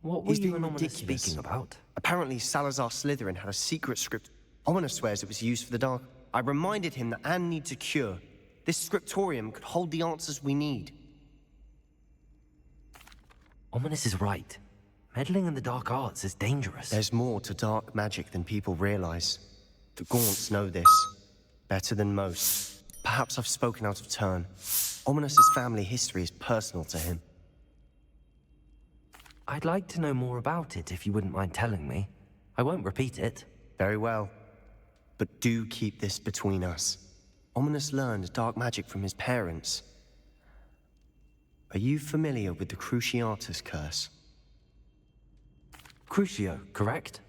What were He's you being and Ominous ridiculous. speaking about? Apparently, Salazar Slytherin had a secret script. Ominous swears it was used for the dark. I reminded him that Anne needs a cure. This scriptorium could hold the answers we need. Ominous is right. Meddling in the dark arts is dangerous. There's more to dark magic than people realize. The Gaunts know this better than most. Perhaps I've spoken out of turn. Ominous's family history is personal to him. I'd like to know more about it if you wouldn't mind telling me. I won't repeat it. Very well. But do keep this between us. Ominous learned dark magic from his parents. Are you familiar with the Cruciatus Curse? Crucio, correct?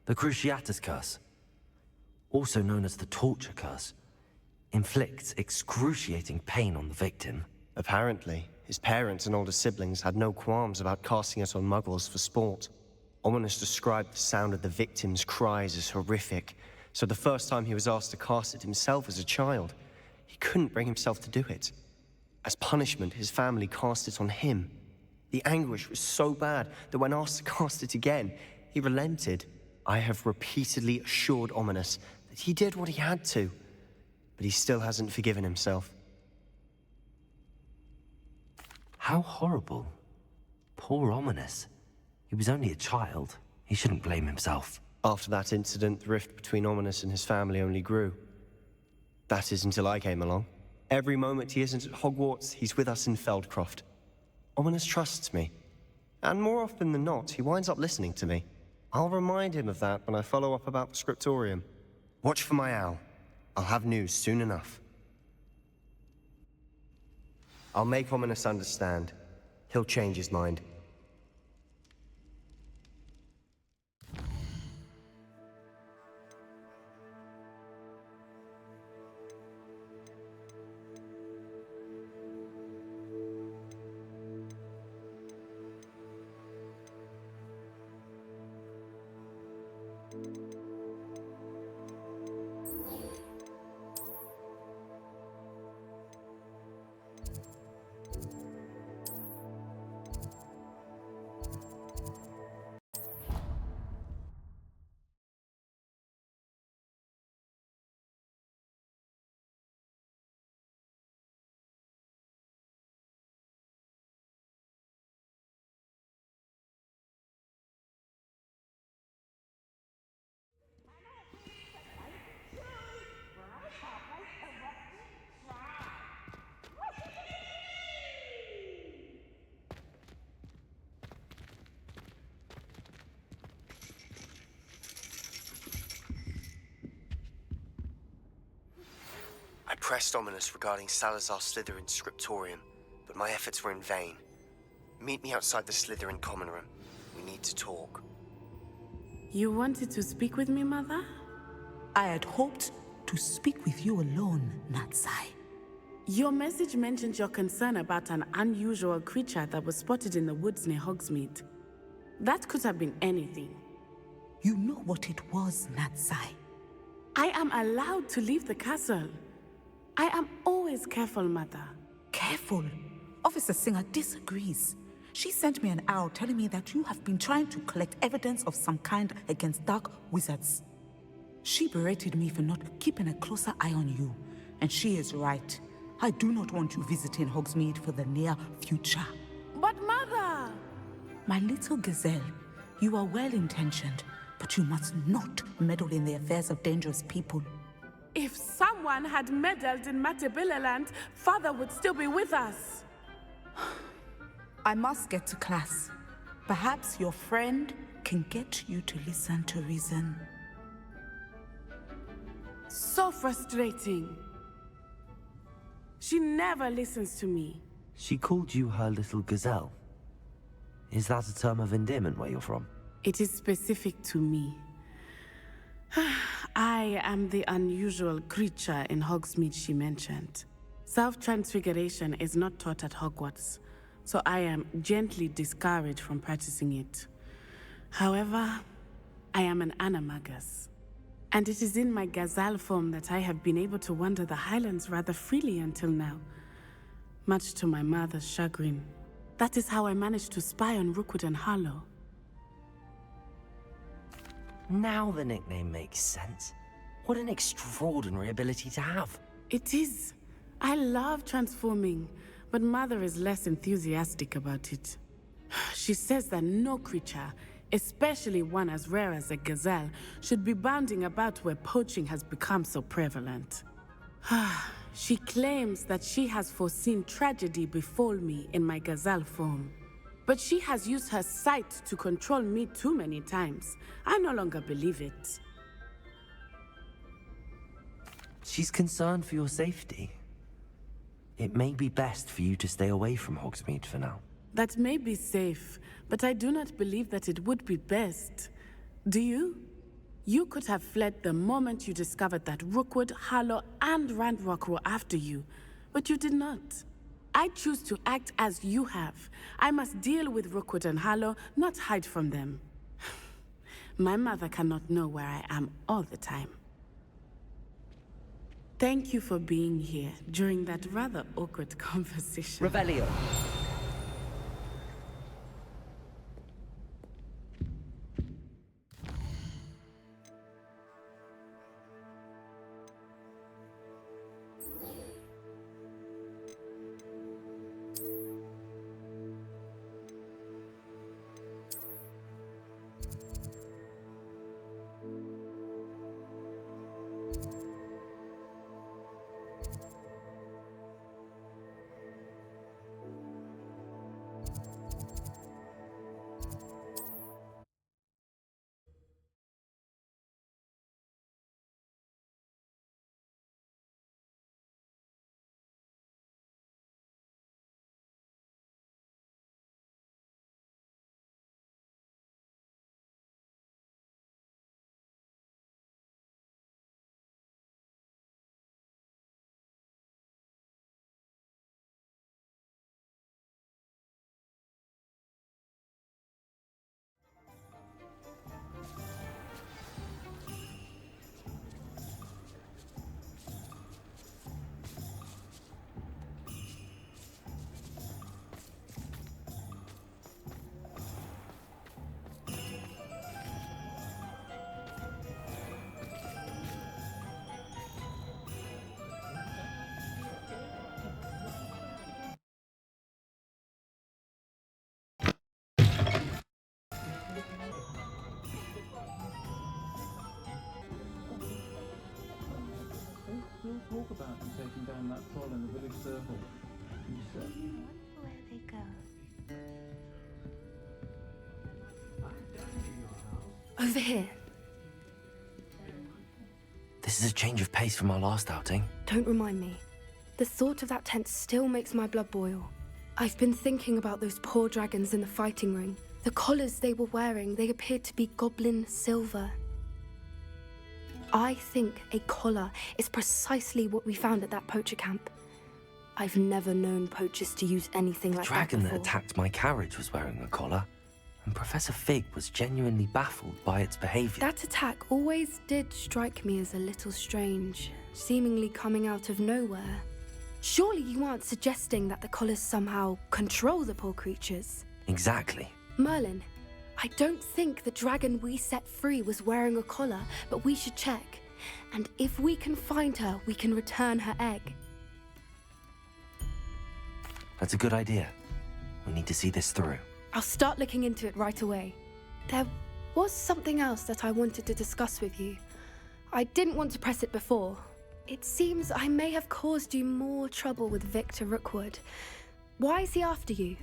The Cruciatus Curse. Also known as the Torture Curse. Inflicts excruciating pain on the victim. Apparently, his parents and older siblings had no qualms about casting it on muggles for sport. Ominous described the sound of the victim's cries as horrific, so the first time he was asked to cast it himself as a child, he couldn't bring himself to do it. As punishment, his family cast it on him. The anguish was so bad that when asked to cast it again, he relented. I have repeatedly assured Ominous that he did what he had to, but he still hasn't forgiven himself. How horrible. Poor Ominous. He was only a child. He shouldn't blame himself. After that incident, the rift between Ominous and his family only grew. That is until I came along. Every moment he isn't at Hogwarts, he's with us in Feldcroft. Ominous trusts me. And more often than not, he winds up listening to me. I'll remind him of that when I follow up about the scriptorium. Watch for my owl. I'll have news soon enough. I'll make Ominous understand. He'll change his mind. I pressed Ominous regarding Salazar Slytherin's scriptorium, but my efforts were in vain. Meet me outside the Slytherin common room. We need to talk. You wanted to speak with me, Mother? I had hoped to speak with you alone, Natsai. Your message mentioned your concern about an unusual creature that was spotted in the woods near Hogsmeade. That could have been anything. You know what it was, Natsai. I am allowed to leave the castle. I am always careful, Mother. Careful. Officer Singer disagrees. She sent me an owl telling me that you have been trying to collect evidence of some kind against dark wizards. She berated me for not keeping a closer eye on you, and she is right. I do not want you visiting Hogsmeade for the near future. But Mother! My little gazelle, you are well-intentioned, but you must not meddle in the affairs of dangerous people. If someone had meddled in Matabeleland, Father would still be with us. I must get to class. Perhaps your friend can get you to listen to reason. So frustrating. She never listens to me. She called you her little gazelle. Is that a term of endearment where you're from? It is specific to me. I am the unusual creature in Hogsmeade she mentioned. Self-transfiguration is not taught at Hogwarts, so I am gently discouraged from practicing it. However, I am an animagus, and it is in my gazelle form that I have been able to wander the Highlands rather freely until now, much to my mother's chagrin. That is how I managed to spy on Rookwood and Harlow. Now the nickname makes sense. What an extraordinary ability to have. It is. I love transforming, but Mother is less enthusiastic about it. She says that no creature, especially one as rare as a gazelle, should be bounding about where poaching has become so prevalent. She claims that she has foreseen tragedy befall me in my gazelle form. But she has used her sight to control me too many times. I no longer believe it. She's concerned for your safety. It may be best for you to stay away from Hogsmeade for now. That may be safe, but I do not believe that it would be best. Do you? You could have fled the moment you discovered that Rookwood, Harlow, and Ranrock were after you, but you did not. I choose to act as you have. I must deal with Rookwood and Harlow, not hide from them. My mother cannot know where I am all the time. Thank you for being here during that rather awkward conversation. Revelio. Still talk about them taking down that troll in the village circle. You said. Where they go? Over here. This is a change of pace from our last outing. Don't remind me. The thought of that tent still makes my blood boil. I've been thinking about those poor dragons in the fighting ring. The collars they were wearing, they appeared to be goblin silver. I think a collar is precisely what we found at that poacher camp. I've never known poachers to use anything like that before. The dragon that attacked my carriage was wearing a collar, and Professor Fig was genuinely baffled by its behavior. That attack always did strike me as a little strange, seemingly coming out of nowhere. Surely you aren't suggesting that the collars somehow control the poor creatures? Exactly. Merlin, I don't think the dragon we set free was wearing a collar, but we should check. And if we can find her, we can return her egg. That's a good idea. We need to see this through. I'll start looking into it right away. There was something else that I wanted to discuss with you. I didn't want to press it before. It seems I may have caused you more trouble with Victor Rookwood. Why is he after you?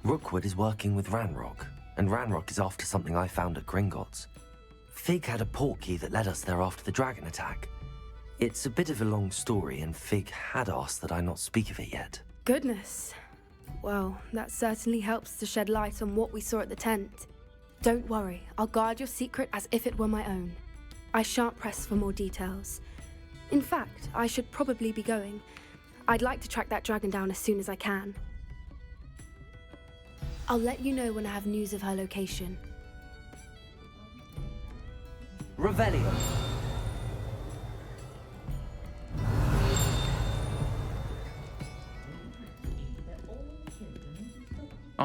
Rookwood is working with Ranrock, and Ranrock is after something I found at Gringotts. Fig had a portkey that led us there after the dragon attack. It's a bit of a long story, and Fig had asked that I not speak of it yet. Goodness. Well, that certainly helps to shed light on what we saw at the tent. Don't worry, I'll guard your secret as if it were my own. I shan't press for more details. In fact, I should probably be going. I'd like to track that dragon down as soon as I can. I'll let you know when I have news of her location. Revelio.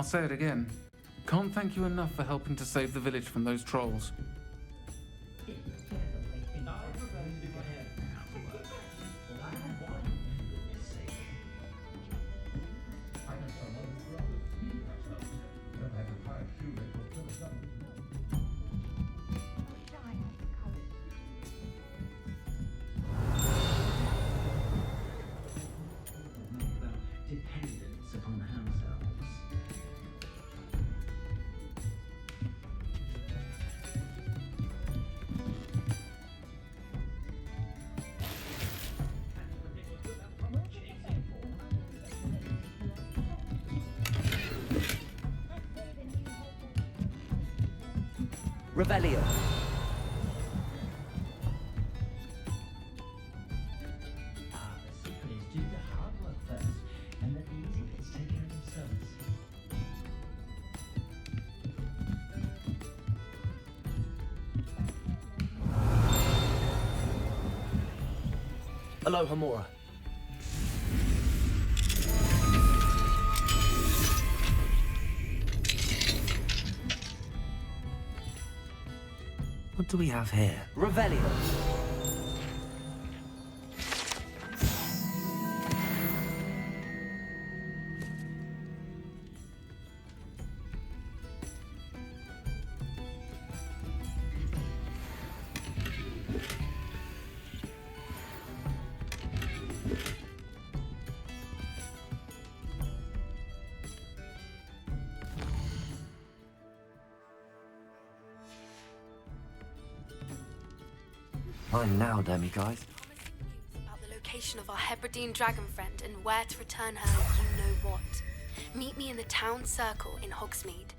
I'll say it again. Can't thank you enough for helping to save the village from those trolls. Dependence upon house elves. Revelio. The secret is do the hard work first, and let the easy bits take care of themselves. Aloha Mora. What do we have here? Revelio. Mine now, Demi, guys. Promising news about the location of our Hebridean dragon friend and where to return her, you know what. Meet me in the town circle in Hogsmeade.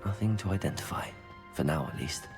Nothing to identify. For now, at least.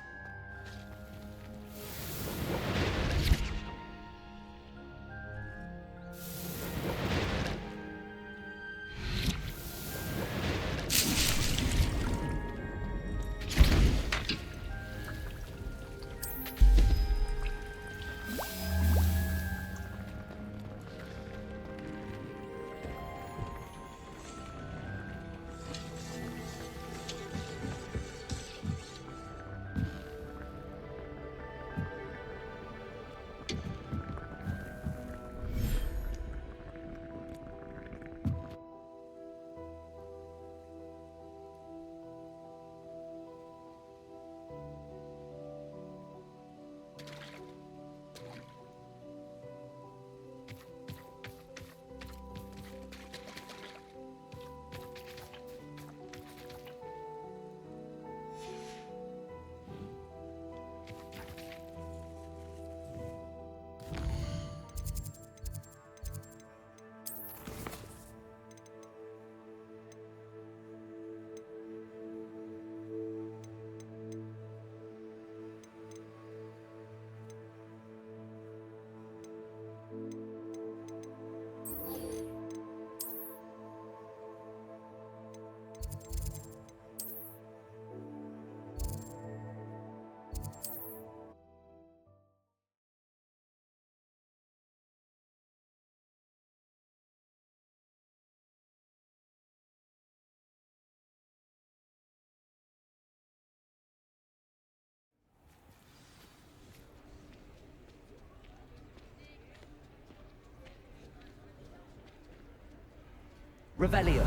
Revelio.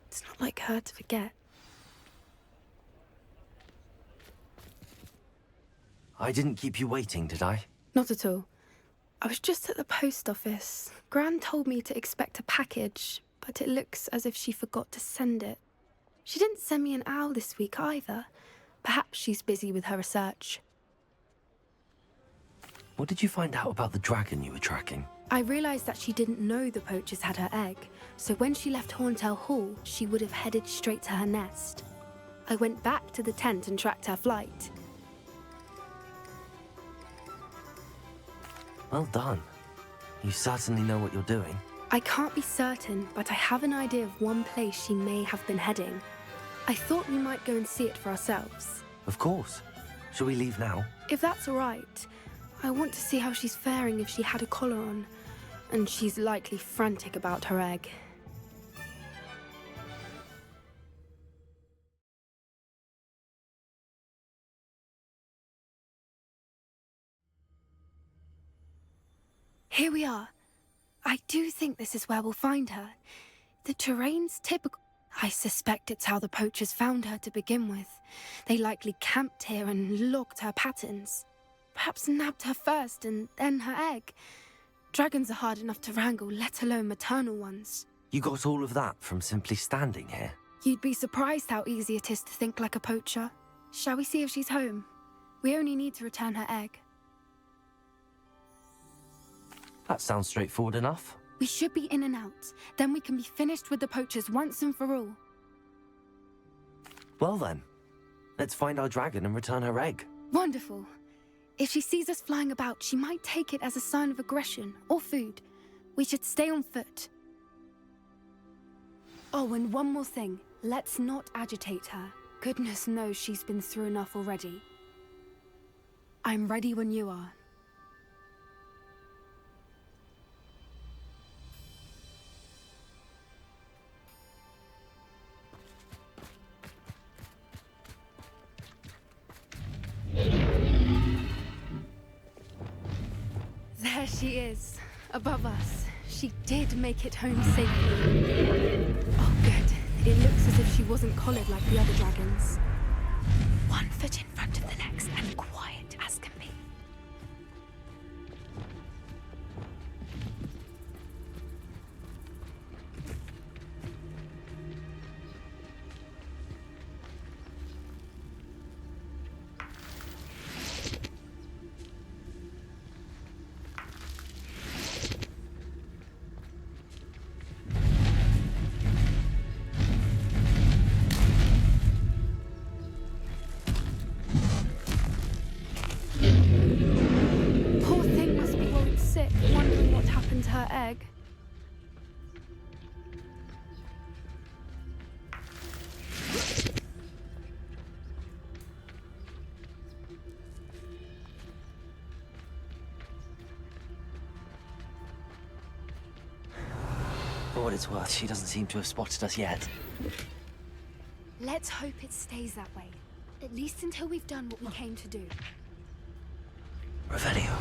It's not like her to forget. I didn't keep you waiting, did I? Not at all. I was just at the post office. Gran told me to expect a package, but it looks as if she forgot to send it. She didn't send me an owl this week either. Perhaps she's busy with her research. What did you find out about the dragon you were tracking? I realised that she didn't know the poachers had her egg, so when she left Horntail Hall, she would have headed straight to her nest. I went back to the tent and tracked her flight. Well done. You certainly know what you're doing. I can't be certain, but I have an idea of one place she may have been heading. I thought we might go and see it for ourselves. Of course. Shall we leave now? If that's all right, I want to see how she's faring if she had a collar on. And she's likely frantic about her egg. Here we are. I do think this is where we'll find her. The terrain's typical. I suspect it's how the poachers found her to begin with. They likely camped here and logged her patterns. Perhaps nabbed her first and then her egg. Dragons are hard enough to wrangle, let alone maternal ones. You got all of that from simply standing here? You'd be surprised how easy it is to think like a poacher. Shall we see if she's home? We only need to return her egg. That sounds straightforward enough. We should be in and out. Then we can be finished with the poachers once and for all. Well then, let's find our dragon and return her egg. Wonderful. If she sees us flying about, she might take it as a sign of aggression or food. We should stay on foot. Oh, and one more thing. Let's not agitate her. Goodness knows she's been through enough already. I'm ready when you are. There she is, above us. She did make it home safely. Oh, good. It looks as if she wasn't collared like the other dragons. One foot in front of the next and quiet as can be. Poor thing must be worried sick, wondering what happened to her egg. For what it's worth, she doesn't seem to have spotted us yet. Let's hope it stays that way. At least until we've done what we came to do. Revelio.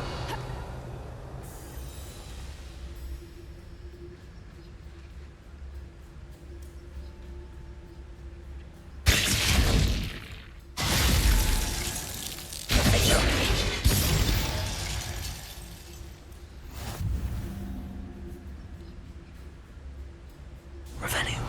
Revelio.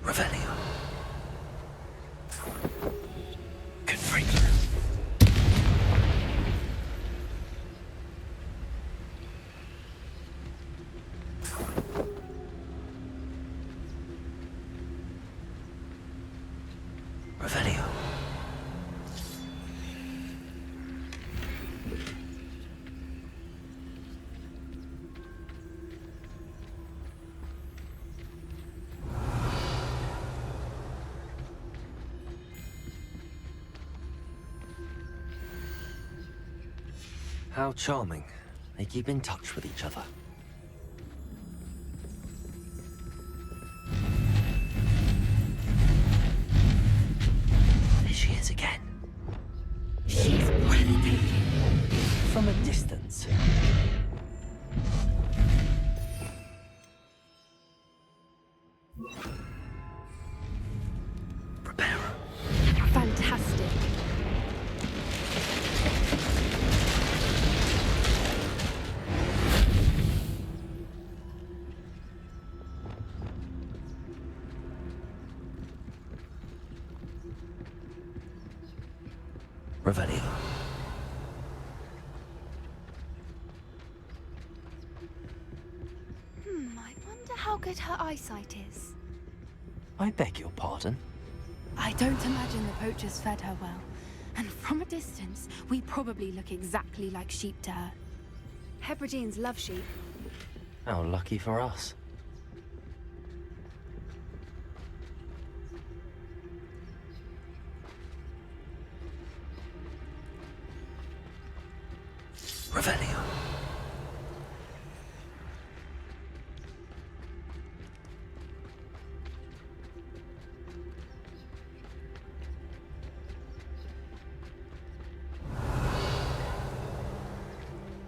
Revelio. Confringo. Revelio. How charming. They keep in touch with each other. There she is again. She's breathtaking. From a distance. Prepare. Fantastic. Revelio. I wonder how good her eyesight is. I beg your pardon? I don't imagine the poachers fed her well. And from a distance, we probably look exactly like sheep to her. Hebrideans love sheep. How lucky for us. Revelio.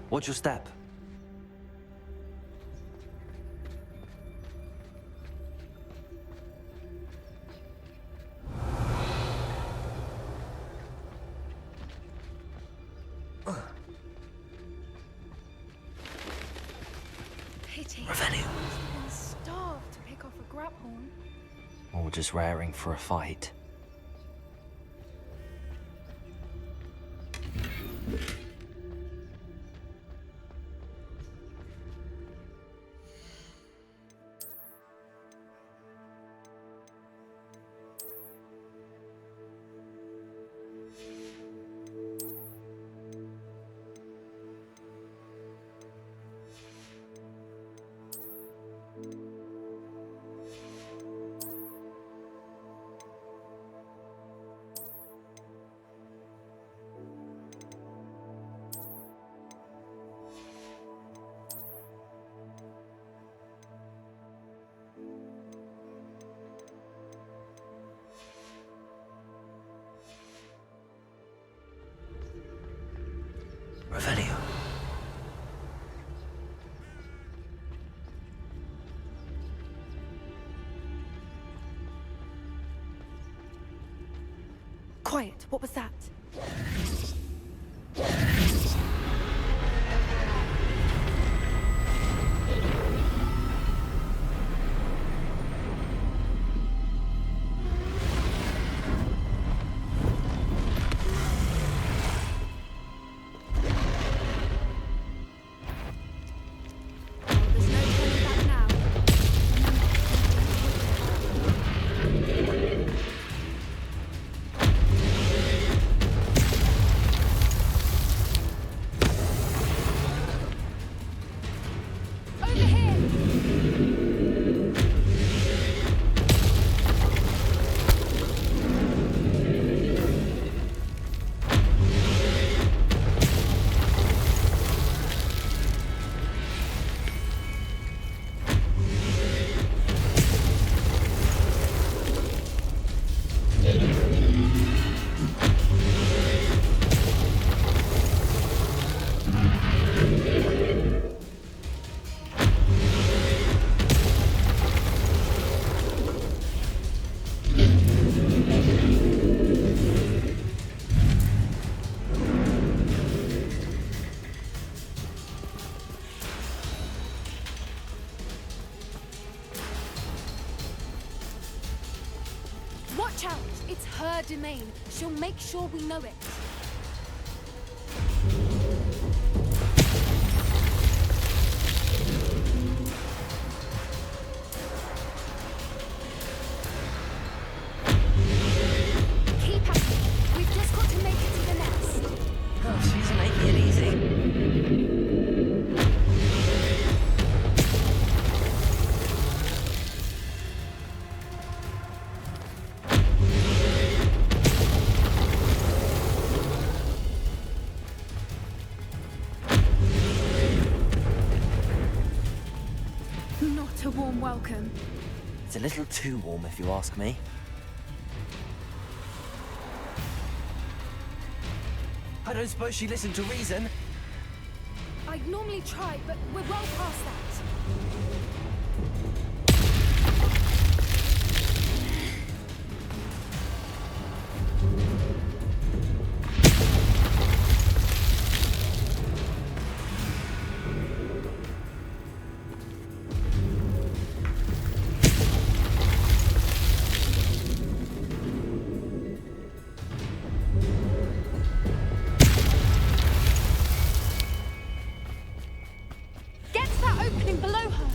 Watch your step. Pity. Revelio. She must have been starved to pick off a graphorn. Or just raring for a fight. Revelio. Quiet, what was that? There's no turning back now. Over here! Watch out! It's her domain. She'll make sure we know it. Keep at it. We've just got to make it to the nest. Oh, she's making it easy. warm welcome. It's a little too warm, if you ask me. I don't suppose she listened to reason. I'd normally try, but we're well past that. Get to that opening below her!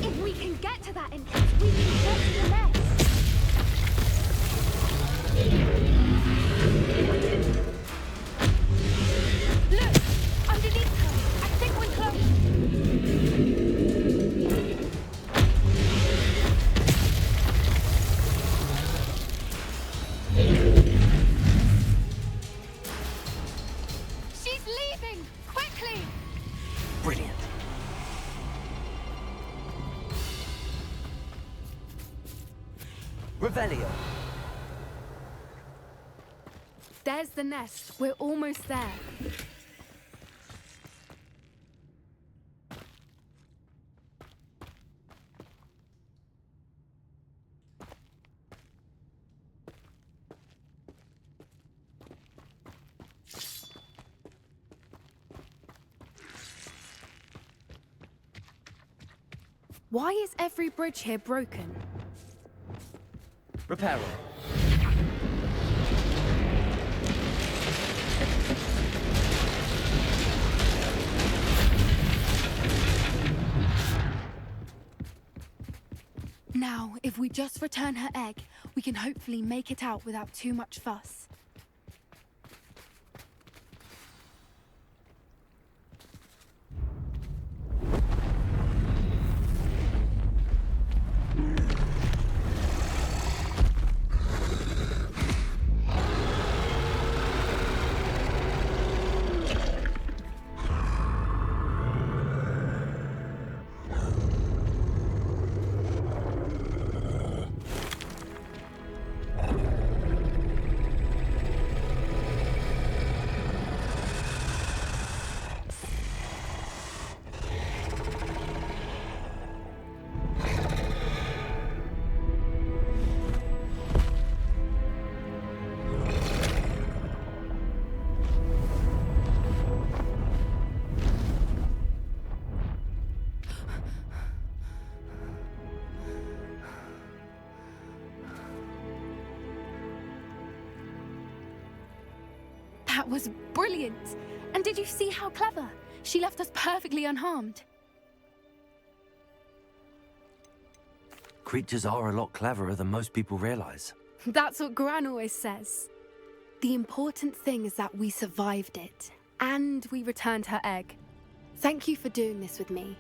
If we can get to that entrance, we can get to the nest! Look! Underneath her! I think we're close! She's leaving! Quickly! Brilliant. Revelio. There's the nest. We're almost there. Why is every bridge here broken? Repair it. Now, if we just return her egg, we can hopefully make it out without too much fuss. That was brilliant! And did you see how clever? She left us perfectly unharmed. Creatures are a lot cleverer than most people realize. That's what Gran always says. The important thing is that we survived it, and we returned her egg. Thank you for doing this with me.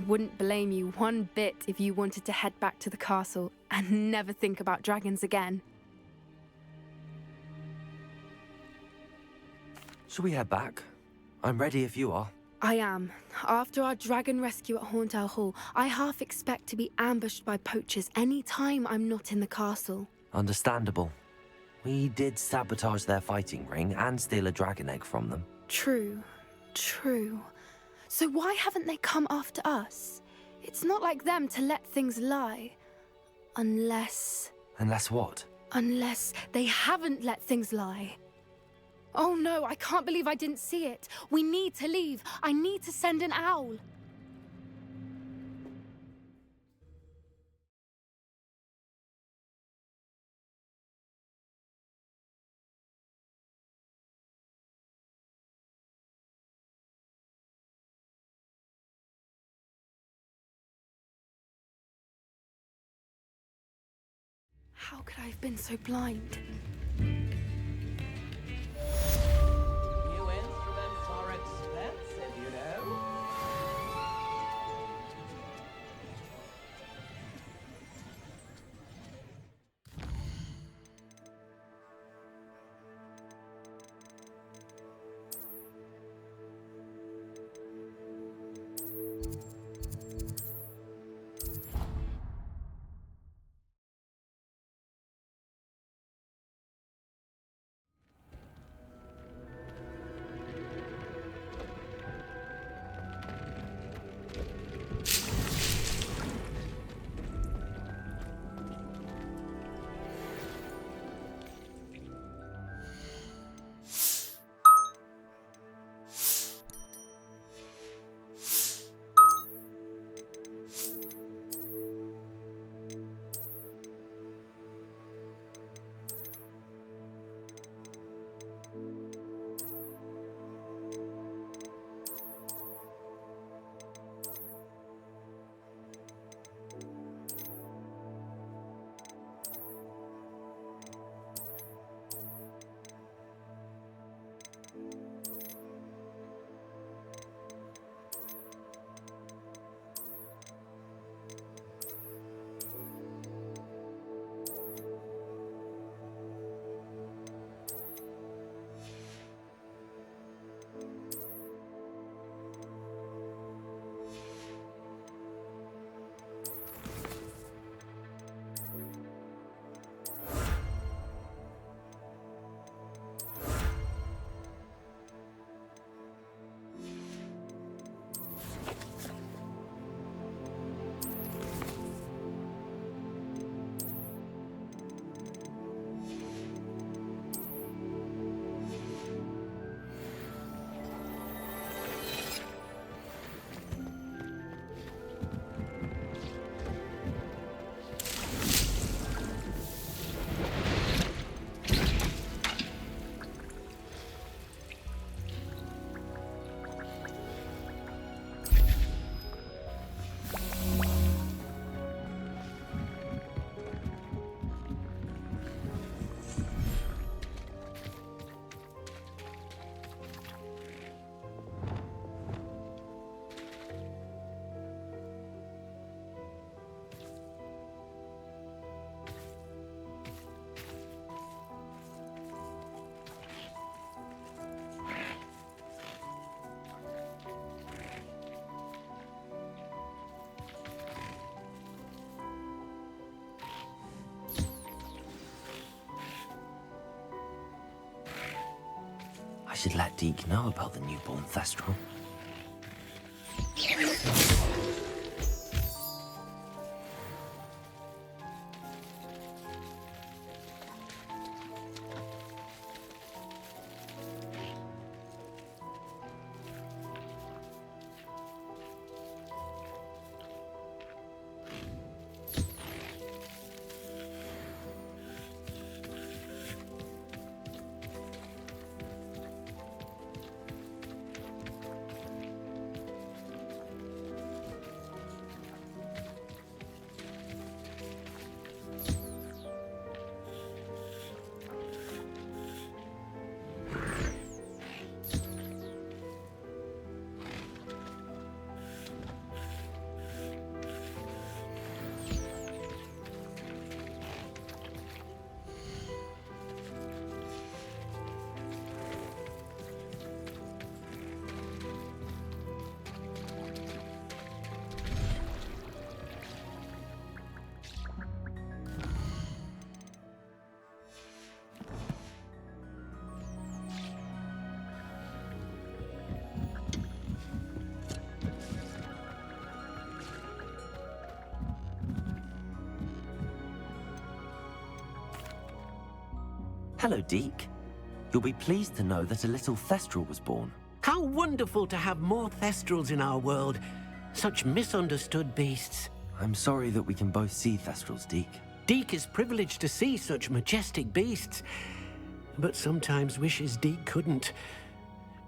Wouldn't blame you one bit if you wanted to head back to the castle and never think about dragons again. Shall we head back? I'm ready if you are. I am. After our dragon rescue at Hauntel Hall, I half expect to be ambushed by poachers any time I'm not in the castle. Understandable. We did sabotage their fighting ring and steal a dragon egg from them. True. So why haven't they come after us? It's not like them to let things lie. Unless what? Unless they haven't let things lie. Oh no, I can't believe I didn't see it. We need to leave. I need to send an owl. How could I have been so blind? New instruments are expensive, you know. I should let Deke know about the newborn Thestral. Hello, Deke. You'll be pleased to know that a little Thestral was born. How wonderful to have more Thestrals in our world. Such misunderstood beasts. I'm sorry that we can both see Thestrals, Deke. Deke is privileged to see such majestic beasts, but sometimes wishes Deke couldn't.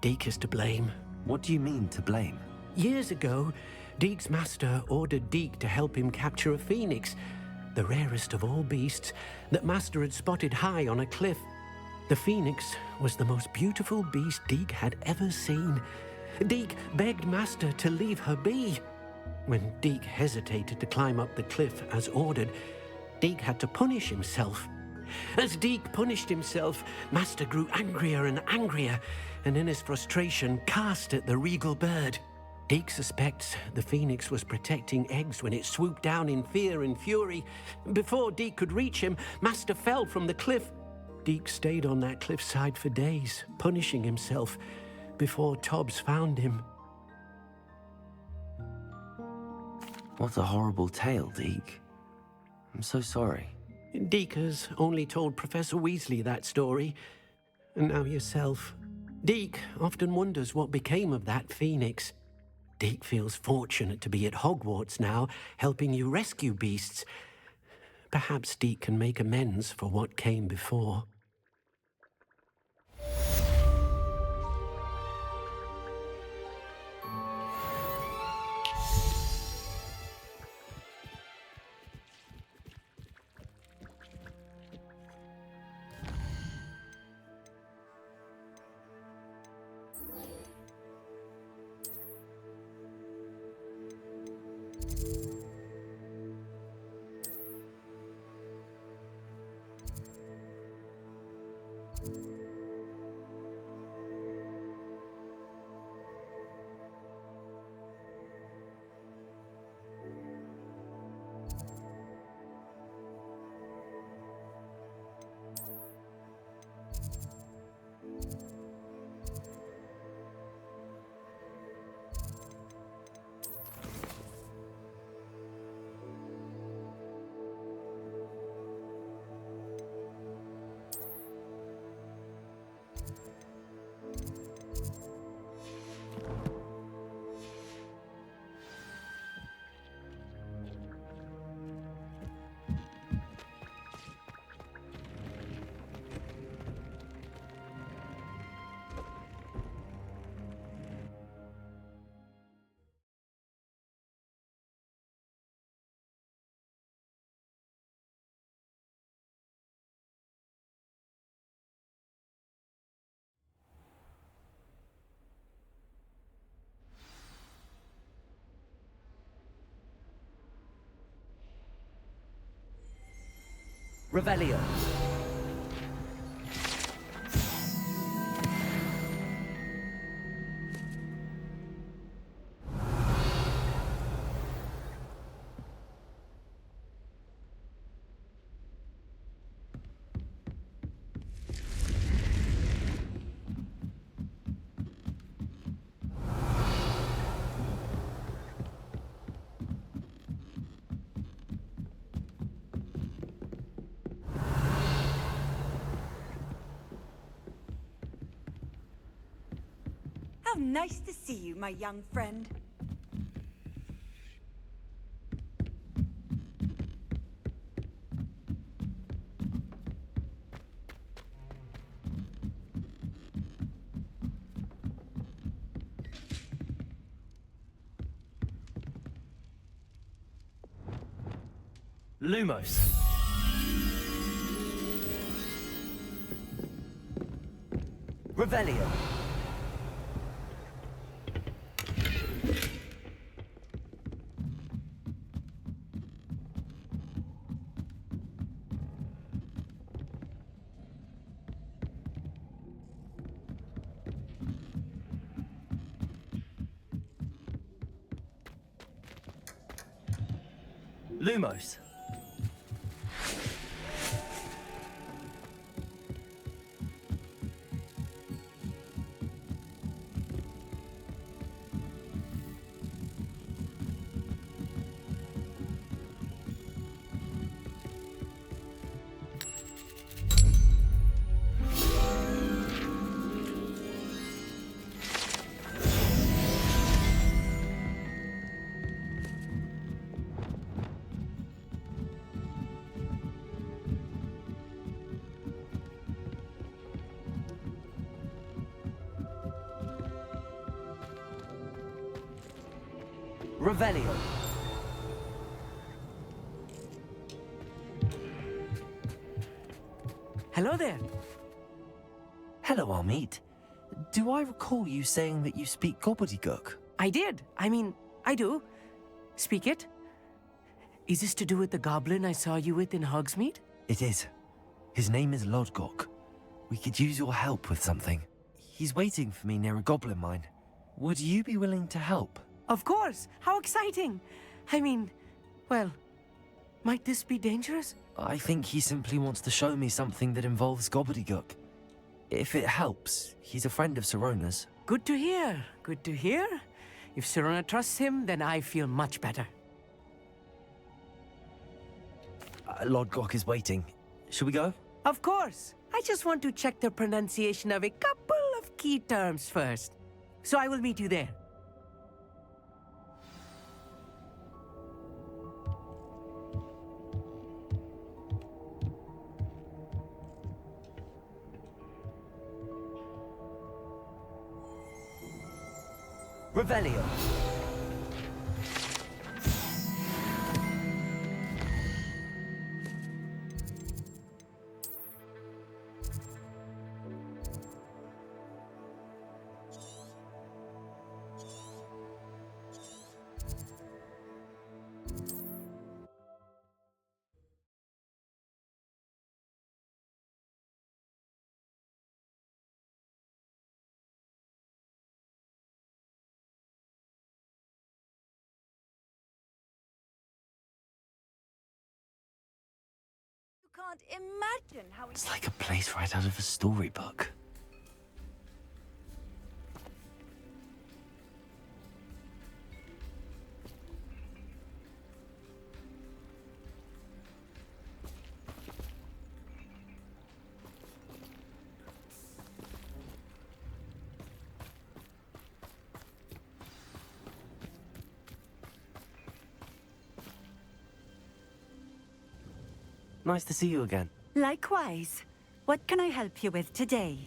Deke is to blame. What do you mean, to blame? Years ago, Deke's master ordered Deke to help him capture a phoenix, the rarest of all beasts that Master had spotted high on a cliff. The phoenix was the most beautiful beast Deke had ever seen. Deke begged Master to leave her be. When Deke hesitated to climb up the cliff as ordered, Deke had to punish himself. As Deke punished himself, Master grew angrier and angrier, and in his frustration cast at the regal bird. Deke suspects the phoenix was protecting eggs when it swooped down in fear and fury. Before Deke could reach him, Master fell from the cliff. Deke stayed on that cliffside for days, punishing himself, before Tobbs found him. What a horrible tale, Deke. I'm so sorry. Deke has only told Professor Weasley that story, and now yourself. Deke often wonders what became of that phoenix. Deke feels fortunate to be at Hogwarts now, helping you rescue beasts. Perhaps Deke can make amends for what came before. Revelio. nice to see you, my young friend. Lumos. Revelio. Lumos. Revelio. Hello there. Hello, Amit. Do I recall you saying that you speak gobbledygook? I did. I mean, I do. Speak it. Is this to do with the goblin I saw you with in Hogsmeade? It is. His name is Lodgok. We could use your help with something. He's waiting for me near a goblin mine. Would you be willing to help? Of course. How exciting. I mean, well, might this be dangerous? I think he simply wants to show me something that involves gobbledygook. If it helps, he's a friend of Sirona's. Good to hear. Good to hear. If Sirona trusts him, then I feel much better. Lodgok is waiting. Shall we go? Of course. I just want to check the pronunciation of a couple of key terms first. So I will meet you there. Revelio. Can't imagine how It's like a place right out of a storybook. Nice to see you again. Likewise. What can I help you with today?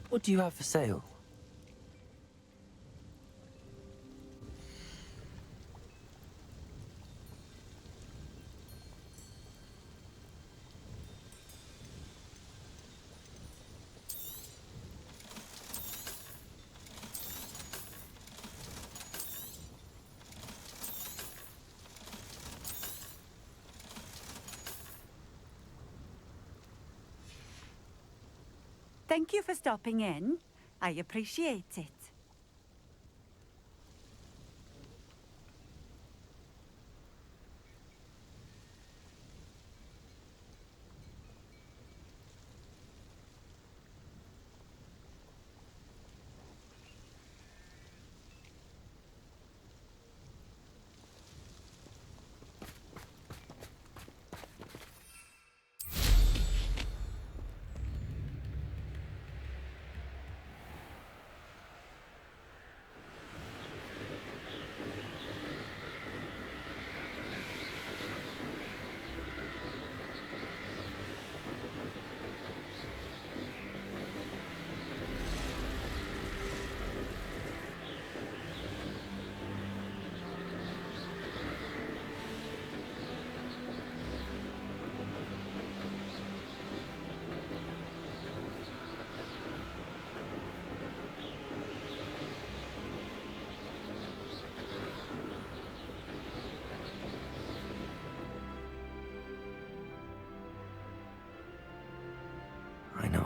What do you have for sale? Thank you for stopping in. I appreciate it.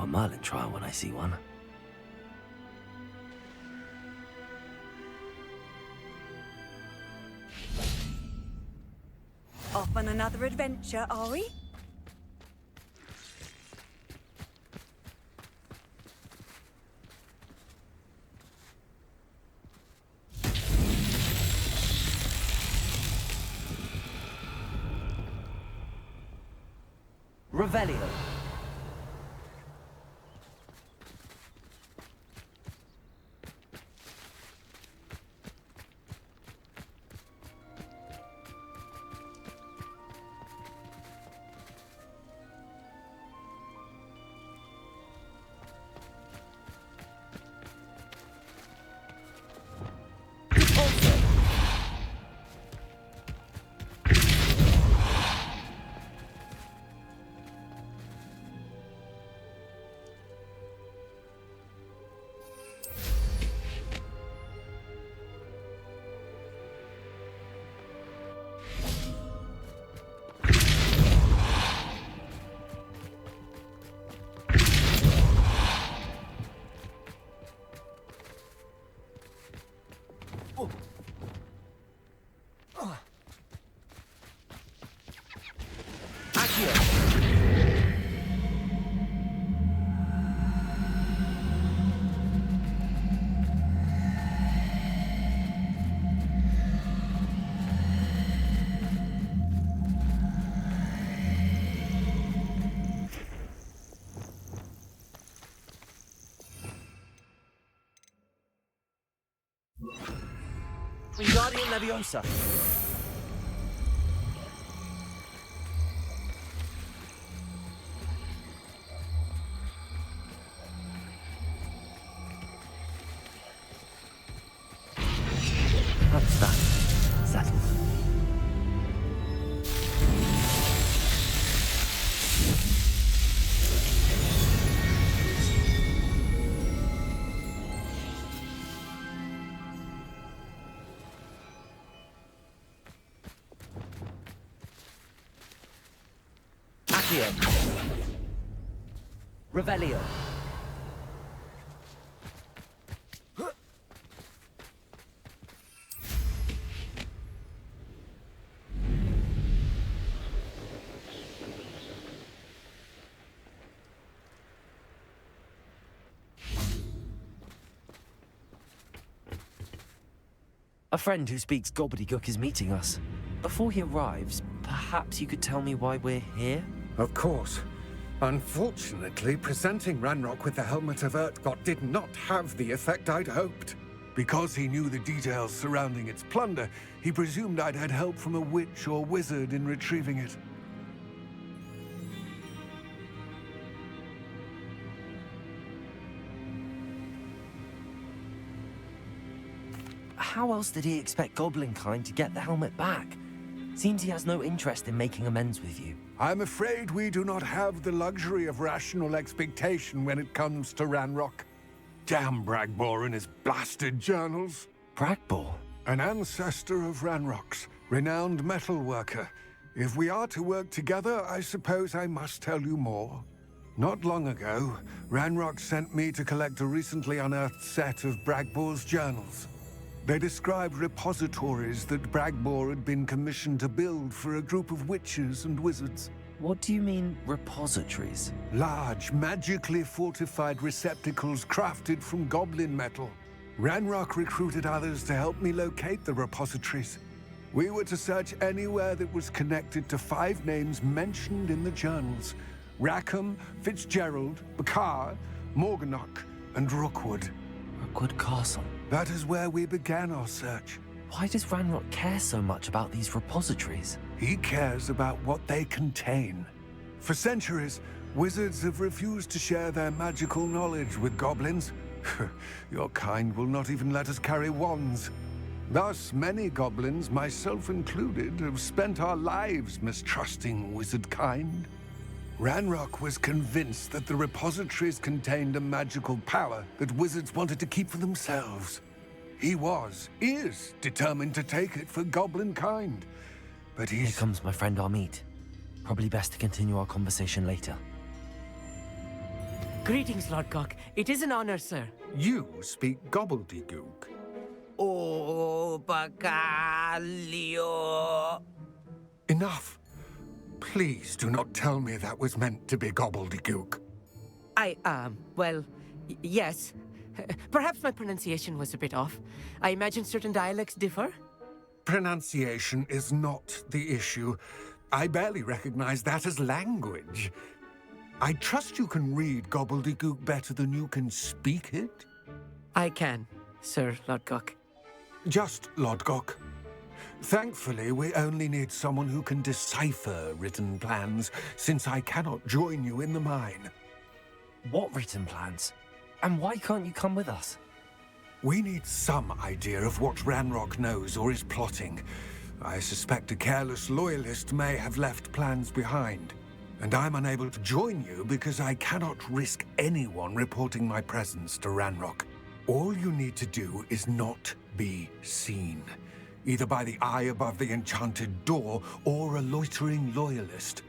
a Merlin trial when I see one. Off on another adventure, are we? Revelio. Wingardium Leviosa. That's that. Settled. Revelio. A friend who speaks gobbledygook is meeting us. Before he arrives, perhaps you could tell me why we're here? Of course. Unfortunately, presenting Ranrock with the Helmet of Urtkot did not have the effect I'd hoped. Because he knew the details surrounding its plunder, he presumed I'd had help from a witch or wizard in retrieving it. How else did he expect Goblinkind to get the helmet back? Seems he has no interest in making amends with you. I'm afraid we do not have the luxury of rational expectation when it comes to Ranrock. Damn Bragbor and his blasted journals. Bragbor? An ancestor of Ranrock's, renowned metal worker. If we are to work together, I suppose I must tell you more. Not long ago, Ranrock sent me to collect a recently unearthed set of Bragbor's journals. They described repositories that Bragbor had been commissioned to build for a group of witches and wizards. What do you mean, repositories? Large, magically fortified receptacles crafted from goblin metal. Ranrock recruited others to help me locate the repositories. We were to search anywhere that was connected to 5 names mentioned in the journals: Rackham, Fitzgerald, Bakar, Morganach, and Rookwood. Rookwood Castle. That is where we began our search. Why does Ranrock care so much about these repositories? He cares about what they contain. For centuries, wizards have refused to share their magical knowledge with goblins. Your kind will not even let us carry wands. Thus, many goblins, myself included, have spent our lives mistrusting wizard kind. Ranrock was convinced that the repositories contained a magical power that wizards wanted to keep for themselves. He is determined to take it for goblin kind. But Here comes my friend Amit. Probably best to continue our conversation later. Greetings, Lord Cock. It is an honor, sir. You speak gobbledygook. Oh, Bacalio. Enough. Please do not tell me that was meant to be gobbledygook. Well, yes. Perhaps my pronunciation was a bit off. I imagine certain dialects differ. Pronunciation is not the issue. I barely recognize that as language. I trust you can read gobbledygook better than you can speak it? I can, Sir Lodgok. Just Lodgok. Thankfully, we only need someone who can decipher written plans, since I cannot join you in the mine. What written plans? And why can't you come with us? We need some idea of what Ranrock knows or is plotting. I suspect a careless loyalist may have left plans behind. And I'm unable to join you because I cannot risk anyone reporting my presence to Ranrock. All you need to do is not be seen, either by the eye above the enchanted door or a loitering loyalist.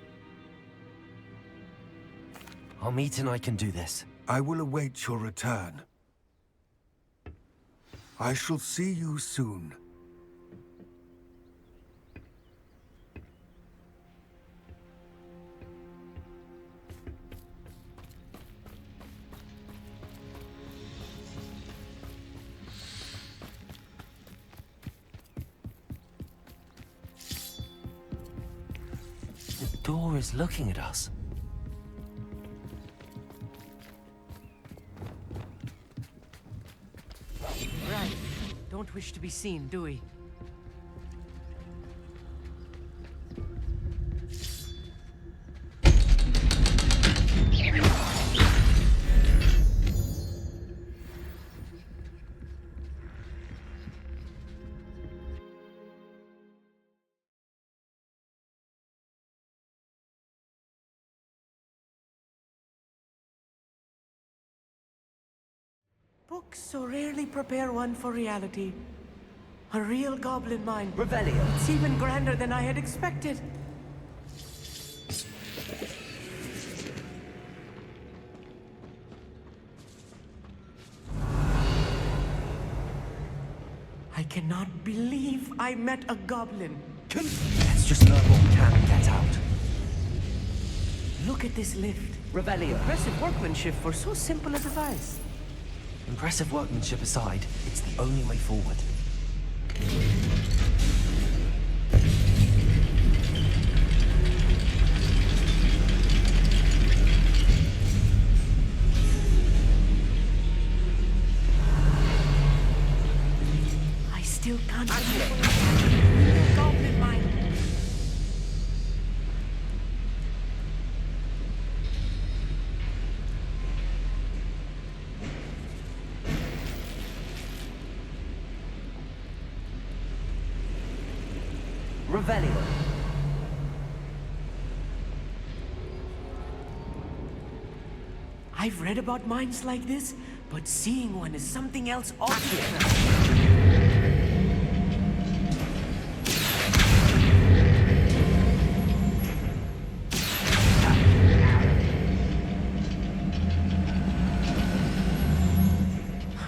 Our meet and I can do this. I will await your return. I shall see you soon. The door is looking at us. Right. Don't wish to be seen, do we? Books so rarely prepare one for reality. A real goblin mind. Revelio. It's even grander than I had expected. I cannot believe I met a goblin. Let's just learn what we can and get out. Look at this lift. Revelio. Impressive workmanship for so simple a device. Impressive workmanship aside, it's the only way forward. I still can't believe goblin mind. Revelio. I've read about mines like this, but seeing one is something else altogether.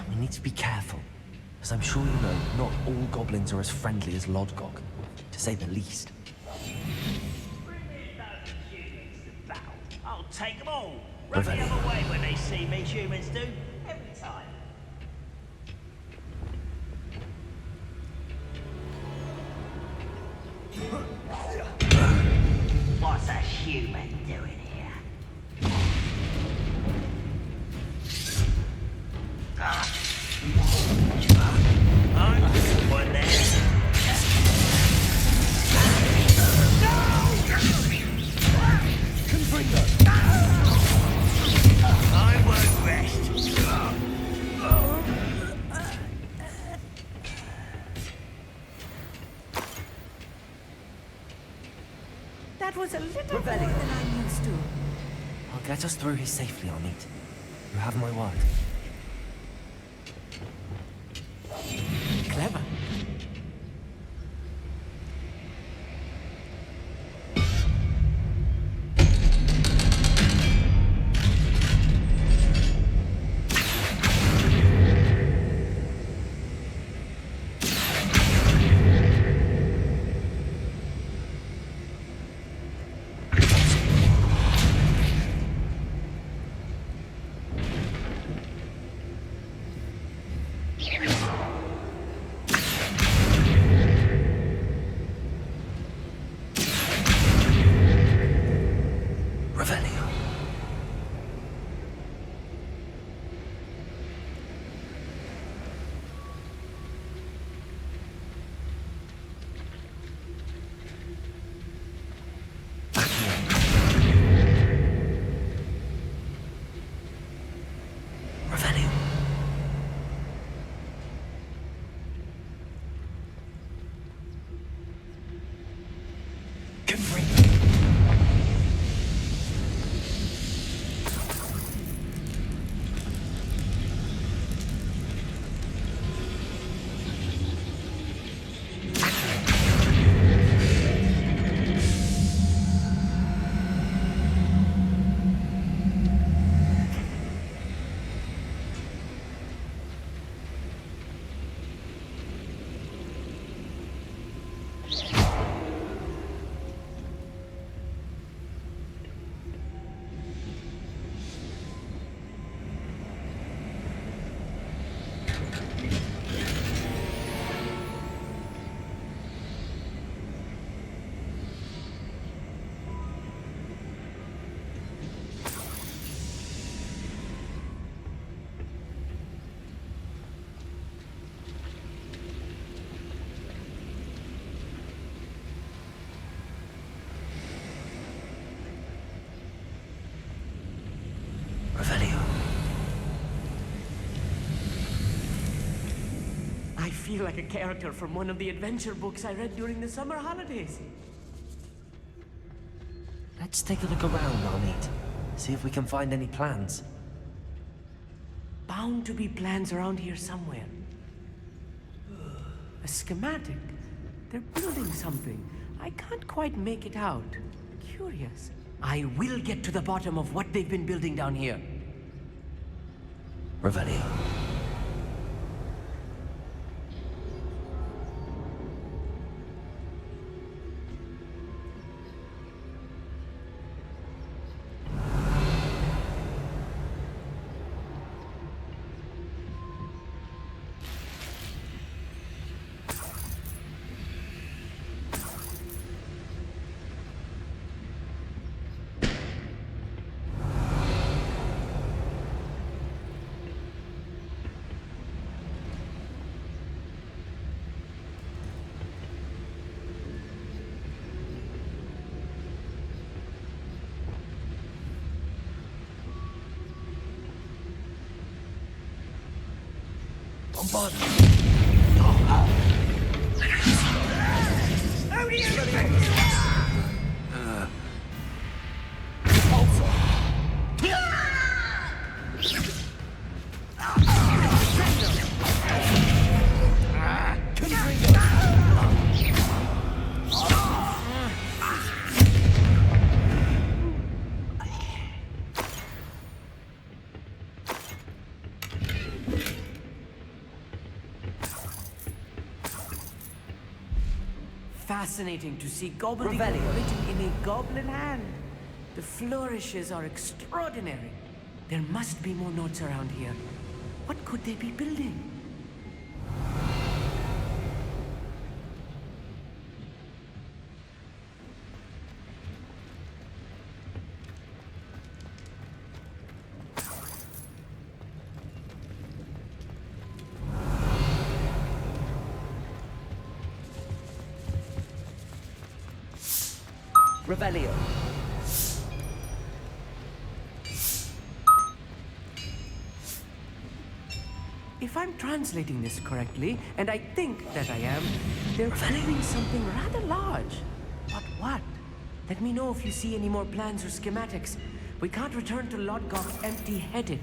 We need to be careful, as I'm sure you know, not all goblins are as friendly as Lodgok, to say the least. I'll take them all. Run the other way when they see me, humans do. Every time. What's a human doing here? I'm one there. I won't rest. That was a little more than I'm used to. I'll get us through here safely, Armeet. You have my word. Clever. I feel like a character from one of the adventure books I read during the summer holidays. Let's take a look around, Arneet. See if we can find any plans. Bound to be plans around here somewhere. A schematic. They're building something. I can't quite make it out. Curious. I will get to the bottom of what they've been building down here. Revelio. Fascinating to see gobbledygook written in a goblin hand. The flourishes are extraordinary. There must be more notes around here. What could they be building? Revelio. If I'm translating this correctly, and I think that I am, they're building something rather large. But what? Let me know if you see any more plans or schematics. We can't return to Lodgok empty-headed.